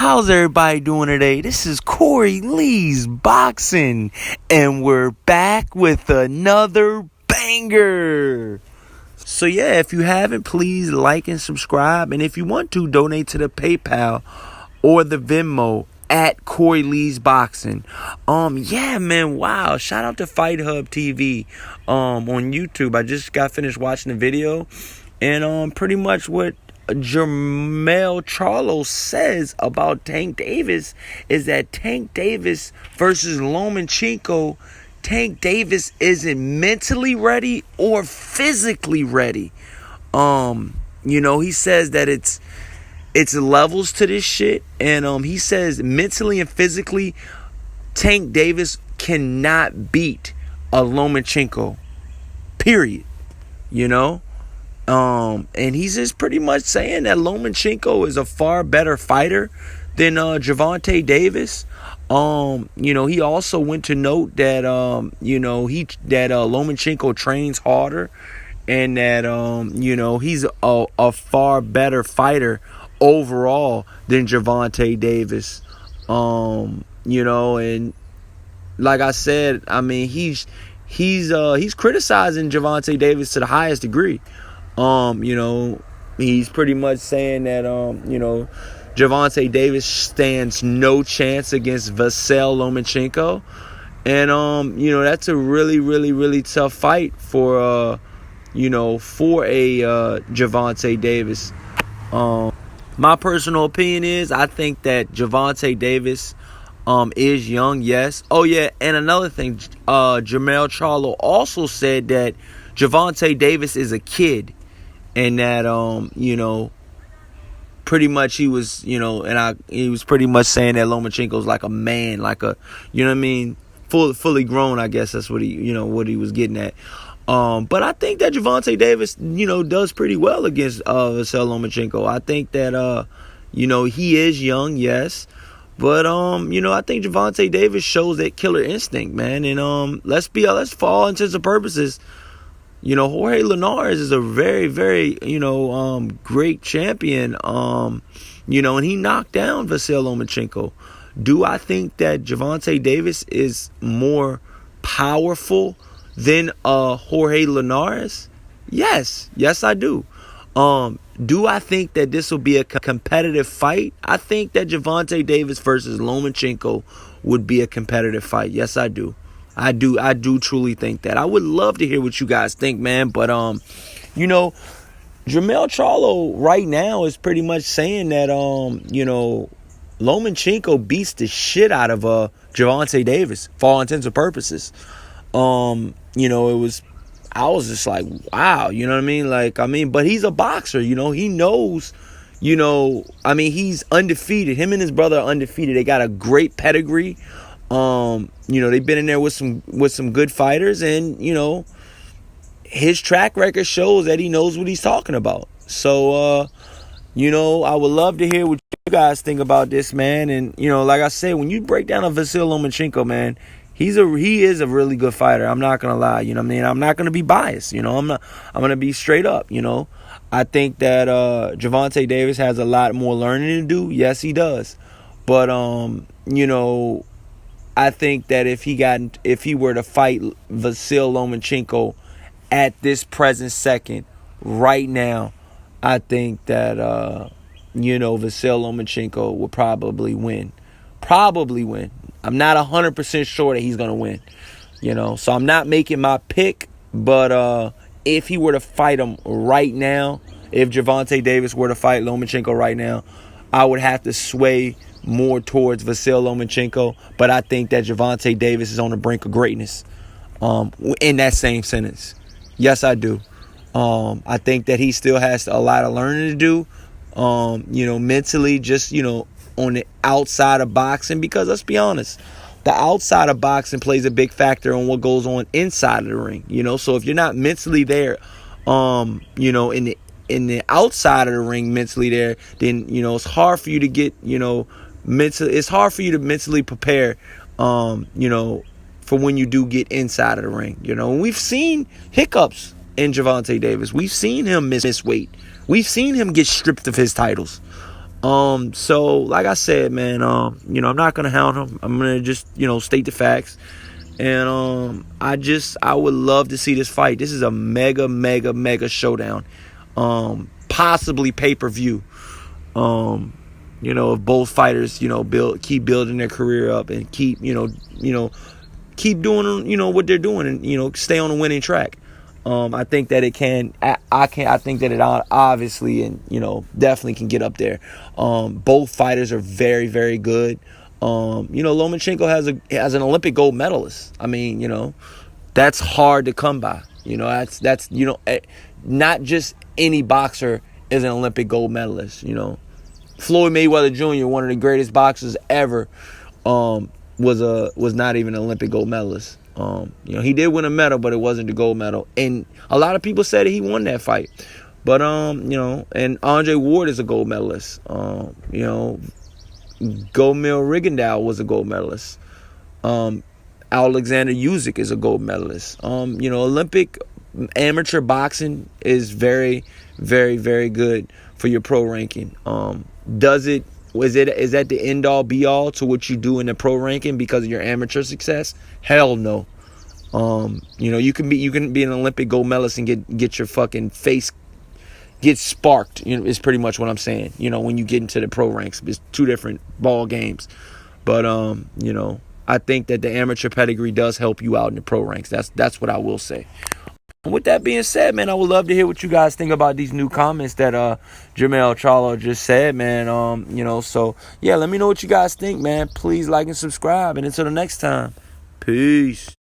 How's everybody doing today? This is Corey Lee's Boxing, and we're back with another banger. So yeah, if you haven't, please like and subscribe, and if you want to, donate to the PayPal or the Venmo at Corey Lee's Boxing. Yeah, man, wow. Shout out to Fight Hub TV on YouTube. I just got finished watching the video, and pretty much what Jermell Charlo says about Tank Davis is that Tank Davis versus Lomachenko, Tank Davis isn't mentally ready or physically ready. He says that it's levels to this shit, and he says mentally and physically Tank Davis cannot beat a Lomachenko. Period. And he's just pretty much saying that Lomachenko is a far better fighter than Gervonta Davis. He also went to note that Lomachenko trains harder, and that he's a far better fighter overall than Gervonta Davis. And like I said, I mean he's criticizing Gervonta Davis to the highest degree. He's pretty much saying that, Gervonta Davis stands no chance against Lomachenko. And, that's a really, really, really tough fight for a Gervonta Davis. My personal opinion is I think that Gervonta Davis is young, yes. Oh, yeah, and another thing, Jermell Charlo also said that Gervonta Davis is a kid. And that, pretty much he was, he was pretty much saying that Lomachenko's like a man, like a, fully grown, I guess that's what he was getting at. But I think that Gervonta Davis, does pretty well against Lomachenko. I think that, he is young, yes. But, I think Gervonta Davis shows that killer instinct, man. And, let's for all intents and purposes, Jorge Linares is a very, very, great champion, and he knocked down Lomachenko. Do I think that Gervonta Davis is more powerful than Jorge Linares? Yes, I do. Do I think that this will be a competitive fight? I think that Gervonta Davis versus Lomachenko would be a competitive fight. Yes, I do. I do truly think that. I would love to hear what you guys think, man. But, Jermell Charlo right now is pretty much saying that, Lomachenko beats the shit out of Gervonta Davis for all intents and purposes. I was just like, wow, you know what I mean? But he's a boxer, he knows, he's undefeated. Him and his brother are undefeated. They got a great pedigree. They've been in there with some good fighters, and, his track record shows that he knows what he's talking about. So, I would love to hear what you guys think about this, man. And, like I said, when you break down a Lomachenko, man, he is a really good fighter. I'm not going to lie. I'm not going to be biased. I'm going to be straight up. I think that, Gervonta Davis has a lot more learning to do. Yes, he does. But, I think that if he were to fight Lomachenko at this present second, right now, I think that Lomachenko will probably win. I'm not 100% sure that he's gonna win. So I'm not making my pick, but if he were to fight him right now, if Gervonta Davis were to fight Lomachenko right now, I would have to sway more towards Lomachenko, but I think that Gervonta Davis is on the brink of greatness. In that same sentence, yes, I do. I think that he still has a lot of learning to do. Mentally, just on the outside of boxing, because let's be honest, the outside of boxing plays a big factor on what goes on inside of the ring. So if you're not mentally there, in the outside of the ring mentally there, then it's hard for you to get it's hard for you to mentally prepare, for when you do get inside of the ring. And we've seen hiccups in Gervonta Davis. We've seen him miss weight. We've seen him get stripped of his titles. So like I said, man, I'm not gonna hound him. I'm gonna just, state the facts. And I would love to see this fight. This is a mega, mega, mega showdown. Possibly pay-per-view. If both fighters, keep building their career up and keep keep doing, what they're doing and, stay on the winning track. I think that it can. I think that it obviously and definitely can get up there. Both fighters are very, very good. Lomachenko has an Olympic gold medalist. I mean, that's hard to come by. That's not just any boxer is an Olympic gold medalist. Floyd Mayweather Jr., one of the greatest boxers ever, was not even an Olympic gold medalist. He did win a medal, but it wasn't the gold medal. And a lot of people said he won that fight. But and Andre Ward is a gold medalist. Gomil Rigondeaux was a gold medalist. Alexander Usyk is a gold medalist. Olympic amateur boxing is very, very, very good for your pro ranking. Is that the end all be all to what you do in the pro ranking because of your amateur success? Hell no. You can be an Olympic gold medalist and get your fucking face get sparked. Is pretty much what I'm saying. When you get into the pro ranks, it's two different ball games. But I think that the amateur pedigree does help you out in the pro ranks. That's what I will say. With that being said, man, I would love to hear what you guys think about these new comments that Jermell Charlo just said, man. So yeah, let me know what you guys think, man. Please like and subscribe, and until the next time, peace.